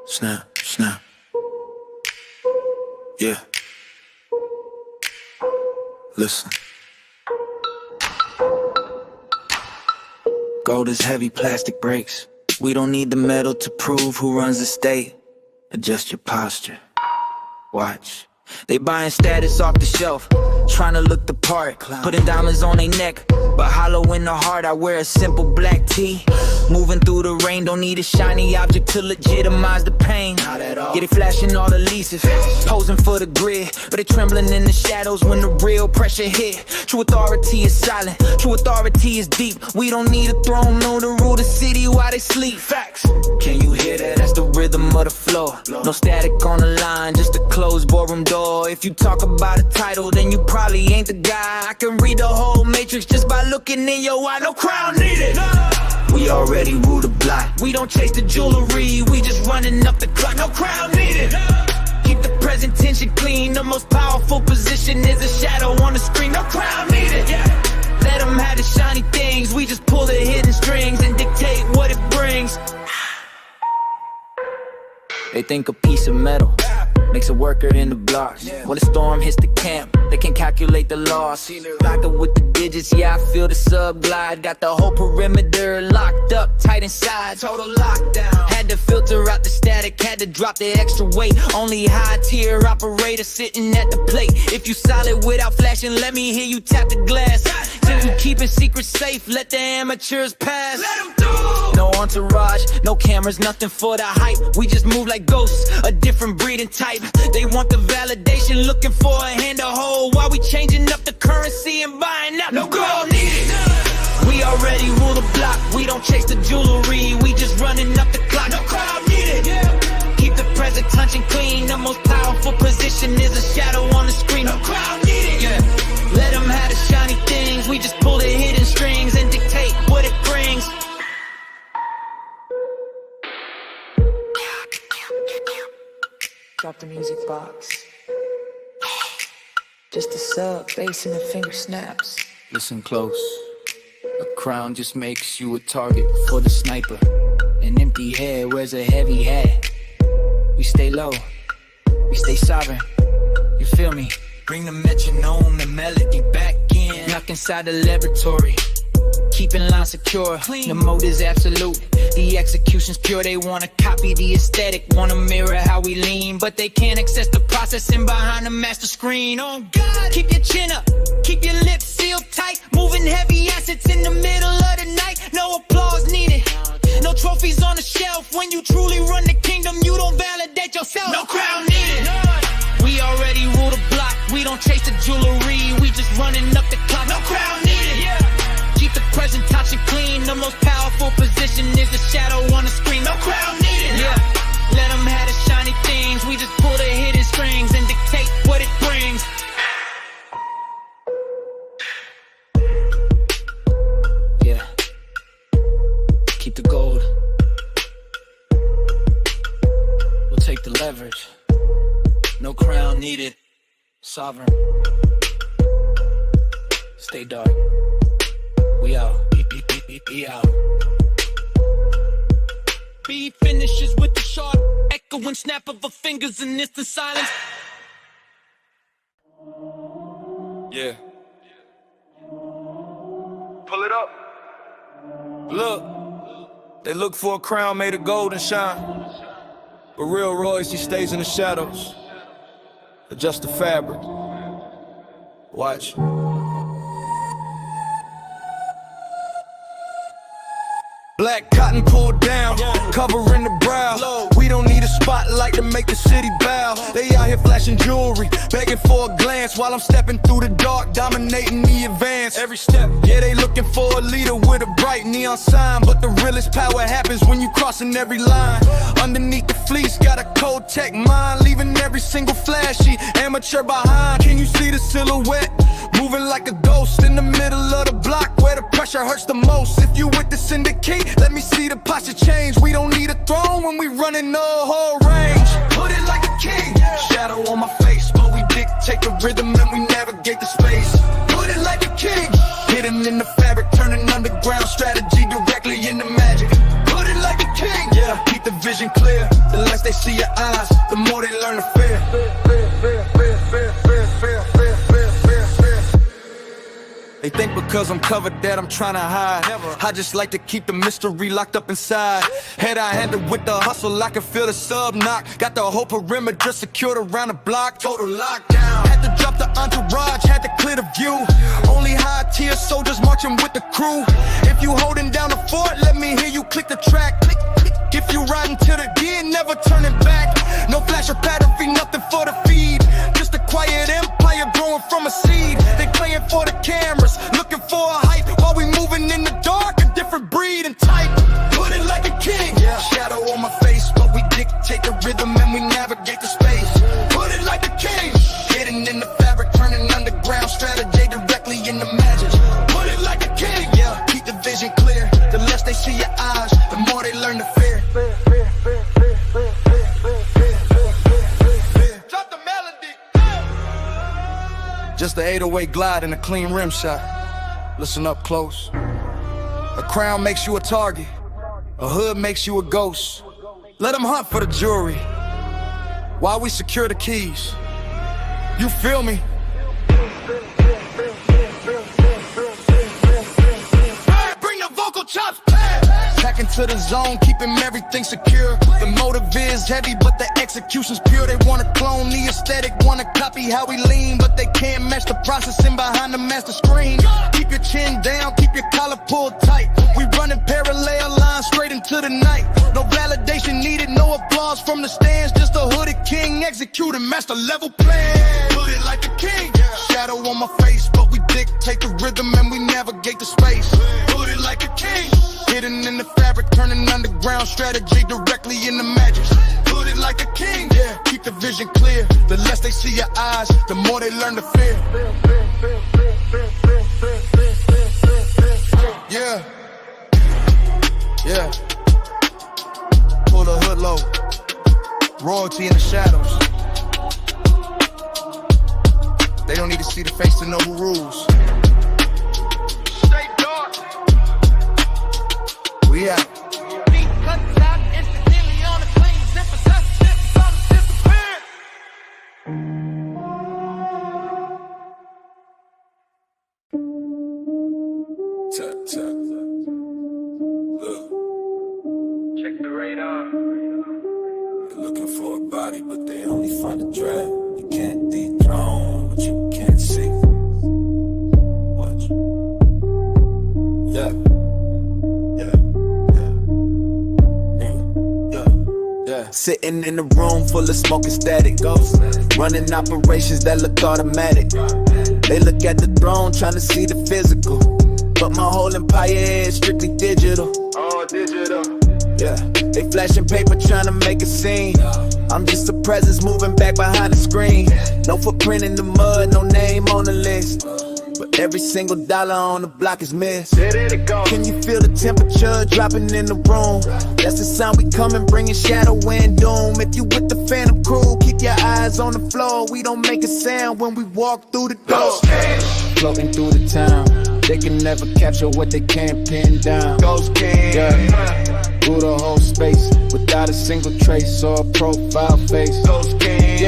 Snap, snap. Yeah. Listen. Gold is heavy, plastic breaks. We don't need the metal to prove who runs the state. Adjust your posture. Watch. They buying status off the shelf, trying to look the part, putting diamonds on their neck, but hollow in the heart. I wear a simple black tee. Moving through the rain, don't need a shiny object to legitimize the pain. Get it flashing all the leases, posing for the grid, but it trembling in the shadows when the real pressure hit. True authority is silent, true authority is deep. We don't need a throne, no, to rule the city while they sleep. Facts. Can you hear that? That's the rhythm of the floor. No static on the line, just a closed boardroom door. If you talk about a title, then you probably ain't the guy. I can read the whole matrix just by looking in your eye. No crown needed. We already rule the block. We don't chase the jewelry, we just running up the clock. No crown needed. Keep the present tension clean. The most powerful position is a shadow on the screen. No crown needed. Let them have the shiny things. We just pull the hidden strings and dictate what it brings. They think a piece of metal makes a worker in the blocks. When the storm hits the camp, they can calculate the loss. Lock it with the digits, yeah, I feel the sub glide. Got the whole perimeter locked up, tight inside. Total lockdown. Had to filter out the static, had to drop the extra weight. Only high tier operator sitting at the plate. If you solid without flashing, let me hear you tap the glass. Till we keeping secrets safe, let the amateurs pass. Let them through. No entourage, no cameras, nothing for the hype. We just move like ghosts, a different breeding type. They want the validation, looking for a hand to hold, while we changing up the currency and buying out. No gold needed. We already rule the block. We don't chase the jewelry, we just running up the clock. No crowd needed. Keep the present touching clean. The most powerful position is a shadow on the screen. No crowd needed. Let them have the shiny things. We just pull the hidden strings and dictate what it brings. Drop the music box. Just a sub, bass and the finger snaps. Listen close. A crown just makes you a target for the sniper. An empty head wears a heavy hat. We stay low, we stay sovereign. You feel me? Bring the metronome, the melody back in. Knock inside the laboratory, keeping lines secure. The mode is absolute, the execution's pure. They wanna copy the aesthetic, wanna mirror how we lean, but they can't access the processing behind the master screen. Oh God, keep your chin up, keep your lips sealed tight. Moving heavy assets in the middle of the night. No applause needed, no trophies on the shelf. When you truly run the kingdom, you don't validate yourself. No crown needed. We already rule the block. We don't chase the jewelry, we just running up the clock. No crown needed. Keep the present touching clean. The most powerful position is the shadow on the screen. No crown needed. Let them have the shiny things. We just pull the hidden strings and dictate what it brings. Yeah. Keep the gold. We'll take the leverage. No crown needed. Sovereign. Stay dark. We out. We out. B finishes with the sharp echoing snap of her fingers in instant silence. Yeah. Pull it up. Look. They look for a crown made of gold and shine, but real royalty stays in the shadows. Adjust the fabric. Watch. Black cotton pulled down, covering the brow. We don't need a spotlight to make the city bow. They out here flashing jewelry, begging for a glance, while I'm stepping through the dark, dominating the advance. Every step, yeah, they looking for a leader with a bright neon sign, but the realest power happens when you crossing every line. Underneath the fleece, got a cold tech mind, leaving every single flashy amateur behind. Can you see the silhouette? Moving like a ghost in the middle of the block, where the pressure hurts the most. If you with the syndicate, let me see the posture change. We don't need a throne when we running the whole range. Put it like a king, shadow on my face, but we dictate the rhythm and we navigate the space. Put it like a king, hidden in the fabric, turning underground strategy directly into magic. Put it like a king, keep the vision clear. The lights they see your eyes, the more they learn to fear. They think because I'm covered that I'm trying to hide. I just like to keep the mystery locked up inside. Head I handle with the hustle, I can feel the sub knock. Got the whole perimeter secured around the block. Total lockdown. Had to drop the entourage, had to clear the view. Only high tier soldiers marching with the crew. If you holding down the fort, let me hear you click the track. Click, click. If you riding to the D, never turning back. No flash or battery, nothing for the feed. Just a quiet empire growing from a seed. They playing for the cameras, looking for a hype. While we moving in the dark, a different breed and type. Put it like a king, shadow on my face, but we dictate the rhythm and we navigate the space. Put it like a king, hidden in the fabric, turning underground strategy directly into magic. Put it like a king, keep the vision clear. The less they see your eyes, the more they learn to fear. Drop the melody. Just an 808 glide and a clean rim shot. Listen up close. A crown makes you a target, a hood makes you a ghost. Let them hunt for the jewelry while we secure the keys. You feel me? Bring the vocal chops back. Back into the zone, keeping everything secure. The motive is heavy, but the execution's pure. They wanna clone the aesthetic, wanna copy how we lean, but they can't match the processing behind the master screen. Keep your chin down, keep your collar pulled tight. We running parallel lines straight into the night. No validation needed, no applause from the stands. Just a hooded king executing master level plan. Put it like a king, shadow on my face, but we dictate the rhythm and we navigate the space. Put it like a king, hidden in the fabric, turning underground strategy directly into magic. Put it like a king, keep the vision clear. The less they see your eyes, the more they learn to fear. Yeah. Pull the hood low. Royalty in the shadows. They don't need to see the face to know who rules. Stay dark. We out. Beat cuts out instantly on the clean. Zipper, disappear. Tap, tap. Look. Check the radar. They're looking for a body, but they only find a drag. You can't dethrone what you can't see. Watch. Yeah. Sitting in a room full of smoke and static. Ghosts running operations that look automatic. They look at the throne trying to see the physical, but my whole empire is strictly digital. All digital. Yeah, they flashing paper trying to make a scene. I'm just a presence moving back behind the screen. No footprint in the mud, no name on the list, but every single dollar on the block is missed. Can you feel the temperature dropping in the room? That's the sound we coming, bringing shadow and doom. If you with the phantom crew, keep your eyes on the floor. We don't make a sound when we walk through the door. Floating through the town, they can never capture what they can't pin down. Ghost King, through the whole space, without a single trace or a profile face. Ghost King,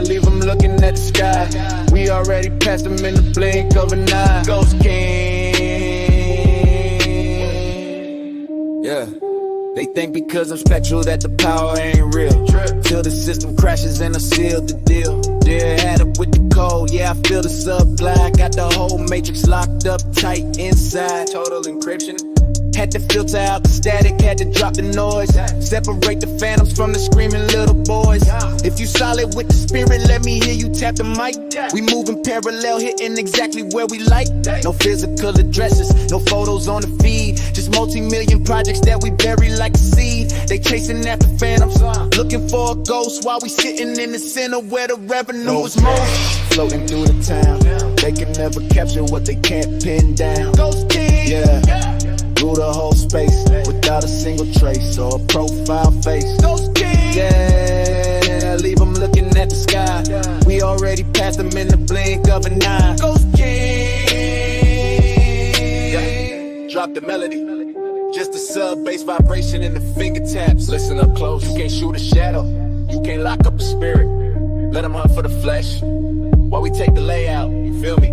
leave them looking at the sky. We already passed them in the blink of an eye. Ghost King, they think because I'm spectral that the power ain't real. Till the system crashes and I seal the deal. Had it with the code, I feel the supply. Got the whole matrix locked up tight inside. Total encryption. Had to filter out the static, had to drop the noise. Separate the phantoms from the screaming little boys. If you solid with the spirit, let me hear you tap the mic. We moving parallel, hitting exactly where we like. No physical addresses, no photos on the feed. Just multi-million projects that we bury like a seed. They chasing after phantoms, looking for a ghost, while we sitting in the center where the revenue is most. Floating through the town, they can never capture what they can't pin down. Ghost King, through the whole space, without a single trace or a profile face. Ghost King, leave them looking at the sky. We already passed them in the blink of an eye. Ghost King, drop the melody. Just a sub-bass vibration in the finger taps. Listen up close, you can't shoot a shadow. You can't lock up a spirit. Let them hunt for the flesh while we take the layout, you feel me?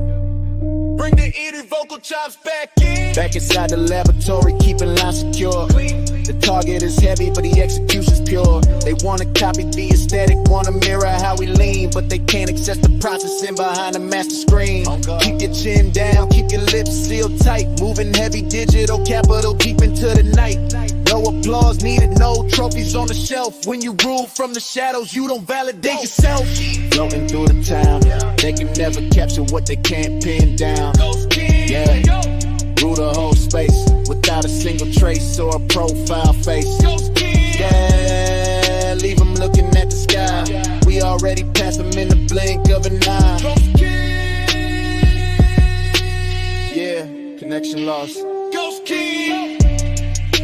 Bring the eerie vocal chops back in. Back inside the laboratory, keeping lines secure. The target is heavy, but the execution's pure. They wanna copy the aesthetic, wanna mirror how we lean, but they can't access the processing behind the master screen. Keep your chin down, keep your lips sealed tight. Moving heavy digital capital deep into the night. No applause needed, no trophies on the shelf. When you rule from the shadows, you don't validate yourself. Floating through the town, they can never capture what they can't pin down. Yeah, rule the whole space without a single trace or a profile face. Yeah, leave them looking at the sky. We already passed them in the blink of an eye. Yeah, connection lost. Ghost King.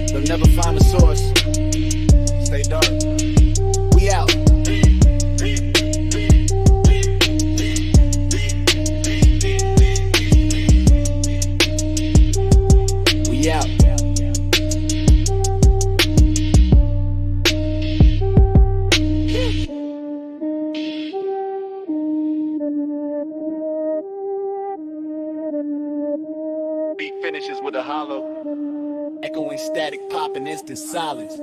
They'll never find a source. Stay dark. We out. We out. Beat finishes with a hollow. Echoing static, popping instant silence.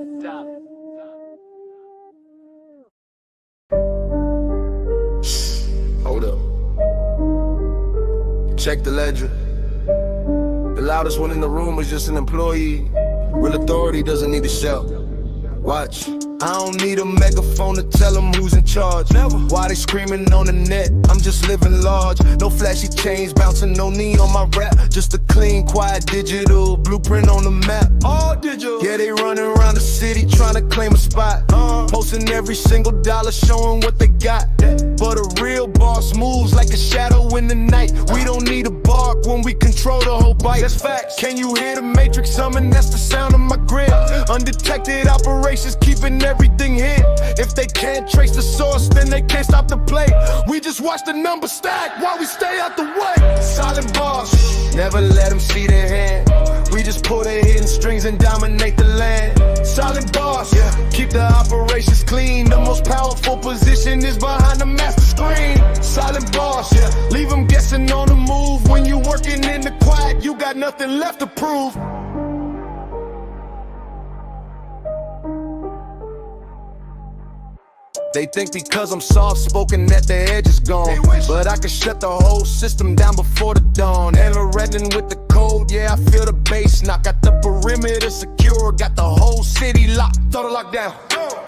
Hold up. Check the ledger. The loudest one in the room is just an employee. Real authority doesn't need a shout. Watch. I don't need a megaphone to tell them who's in charge. Never. Why they screaming on the net? I'm just living large. No flashy chains bouncing, no knee on my rap. Just a clean, quiet digital blueprint on the map. All digital. Yeah, they running around the city trying to claim a spot. Posting every single dollar, showing what they got. But a real boss moves like a shadow in the night. We don't need a bark when we control the whole bite. That's facts. Can you hear the matrix summon? That's the sound of my grip. Undetected operations keeping everything hit. If they can't trace the source, then they can't stop the play. We just watch the numbers stack while we stay out the way. Solid boss, never let them see their hand. We just pull their hidden strings and dominate the land. Solid boss, yeah. Keep the operations clean. The most powerful position is behind the master screen. Solid boss, yeah. Leave them guessing on the move. When you working in the quiet, you got nothing left to prove. They think because I'm soft-spoken that the edge is gone. But I can shut the whole system down before the dawn. Ever-redding with the code, yeah, I feel the bass knock. Got the perimeter secure, got the whole city locked. Total lockdown.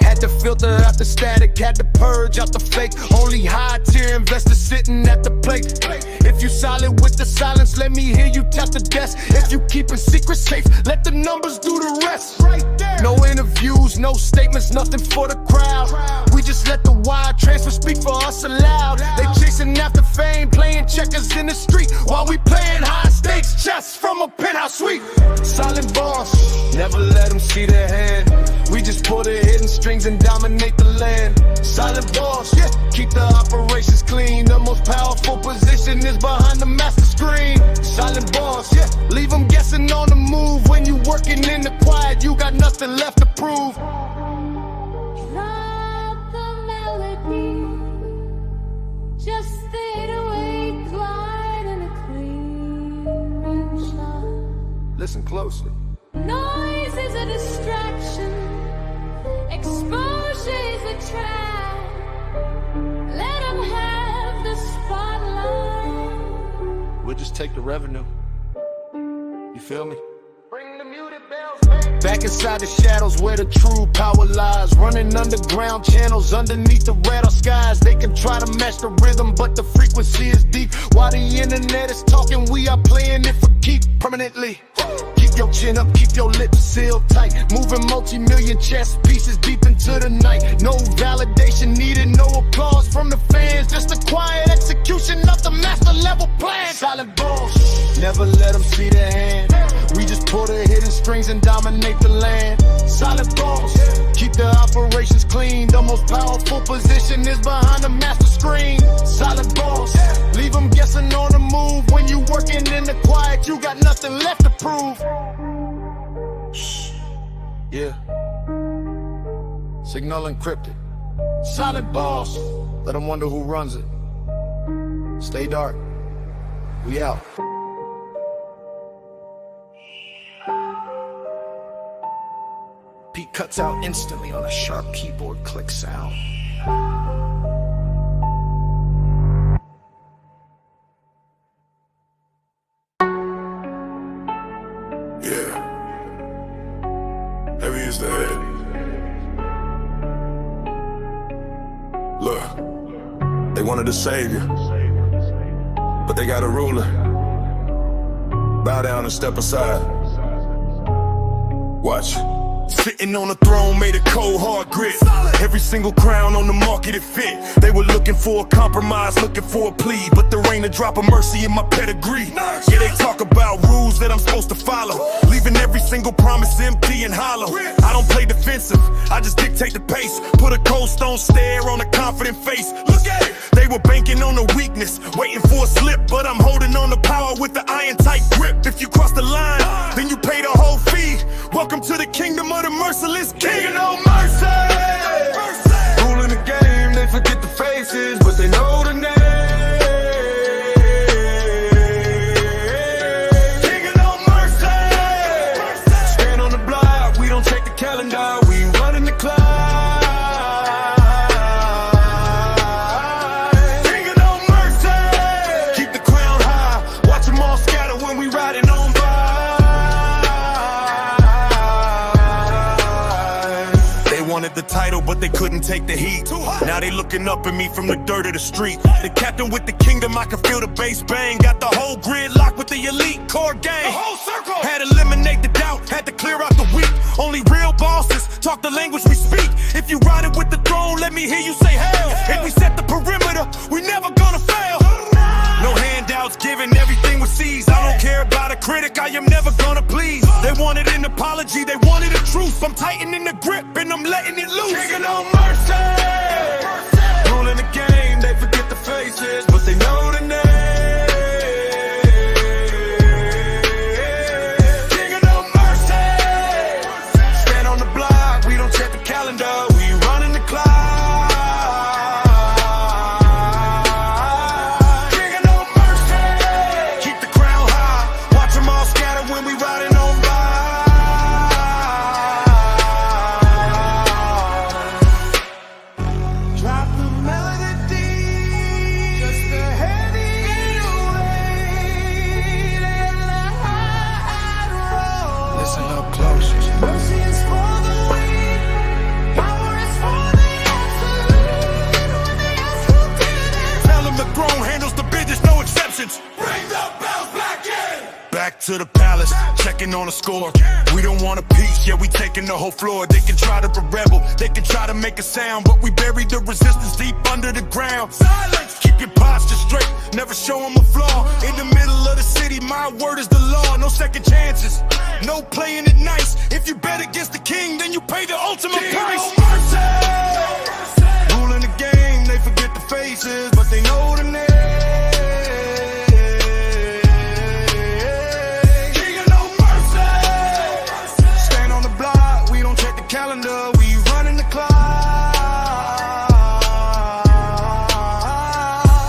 Had to filter out the static, had to purge out the fake. Only high-tier investors sitting at the plate. If you solid with the silence, let me hear you tap the desk. If you keeping secrets safe, let the numbers do the rest. No interviews, no statements, nothing for the crowd. We just let the wire transfer speak for us aloud. They chasing after fame, playing checkers in the street, while we playing high-stakes chess from a penthouse suite. Solid boss, never let them see their hand. We just pull the hidden strings and dominate the land. Solid boss, yeah. Keep the operations clean. The most powerful position is behind the master screen. Solid boss, yeah. Leave them guessing on the move. When you working in the quiet, you got nothing left to prove. Drop the melody. Just fade away, glide in a clean shot. Listen closely. Noise is a distraction. Exposure is a trap. Let them have the spotlight. We'll just take the revenue. You feel me? Bring the muted bells. Back inside the shadows where the true power lies. Running underground channels underneath the radar skies. They can try to match the rhythm, but the frequency is deep. While the internet is talking, we are playing it for keep permanently. Keep your chin up, keep your lips sealed tight. Moving multi-million chess pieces deep into the night. No validation needed, no applause from the fans. Just a quiet execution of the master level plan. Solid boss, never let them see their hand. We just pull the hidden strings and dominate the land. Solid boss, keep the operations clean. The most powerful position is behind the master screen. Solid boss, leave them guessing on the move. When you working in the quiet, you got nothing left to prove. Yeah. Signal encrypted. Solid boss. Let them wonder who runs it. Stay dark. We out. Beat cuts out instantly on a sharp keyboard click sound. Yeah. Heavy is the head. Look, they wanted a savior, but they got a ruler. Bow down and step aside. Watch. Sitting on a throne made of cold hard grit. Every single crown on the market it fit. They were looking for a compromise, looking for a plea, but there ain't a drop of mercy in my pedigree. Yeah, they talk about rules that I'm supposed to follow, leaving every single promise empty and hollow. I don't play defensive, I just dictate the pace. Put a cold stone stare on a confident face. Look at it, they were banking on a weakness, waiting for a slip, but I'm holding on to power with the iron tight grip. If you cross the line, then you pay the whole fee. Welcome to the kingdom of the merciless king. King of no mercy. Ruling the game, they forget the faces, but they know the name. King of no mercy. Stand on the block, we don't check the calendar, we running the clock. King of no mercy. Keep the crown high, watch them all scatter when we riding on by. Wanted the title, but they couldn't take the heat. Now they looking up at me from the dirt of the street. The captain with the kingdom, I can feel the bass bang. Got the whole grid locked with the elite core gang. The whole circle. Had to eliminate the doubt, had to clear out the weak. Only real bosses talk the language we speak. If you riding with the throne, let me hear you say hell. If we set the perimeter, we never gonna fail. No handouts given, everything was seized. I don't care about a critic, I am never gonna please. They wanted an apology, they wanted a truce. I'm tightening the grip and I'm letting it loose. King of no mercy. Ruling the game, they forget the faces, but they know the name. King of no mercy. Stand on the block, we don't check the calendar, we running the clock. Back to the palace, checking on the score. We don't want a piece, yeah, we taking the whole floor. They can try to rebel, they can try to make a sound, but we bury the resistance deep under the ground. Silence, keep your posture straight, never show them a flaw. In the middle of the city, my word is the law. No second chances, no playing it nice. If you bet against the king, then you pay the ultimate price. Ruling the game, they forget the faces, but they know the name. Calendar, we running the clock.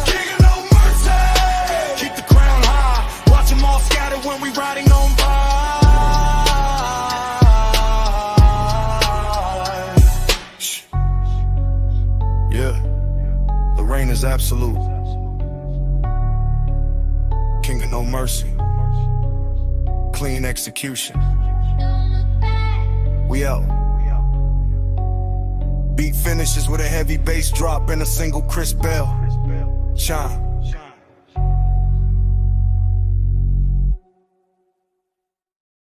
King of no mercy. Keep the crown high, watch them all scatter when we riding on by. Yeah, the reign is absolute. King of no mercy. Clean execution. We out. Beat finishes with a heavy bass drop and a single crisp bell. Chime.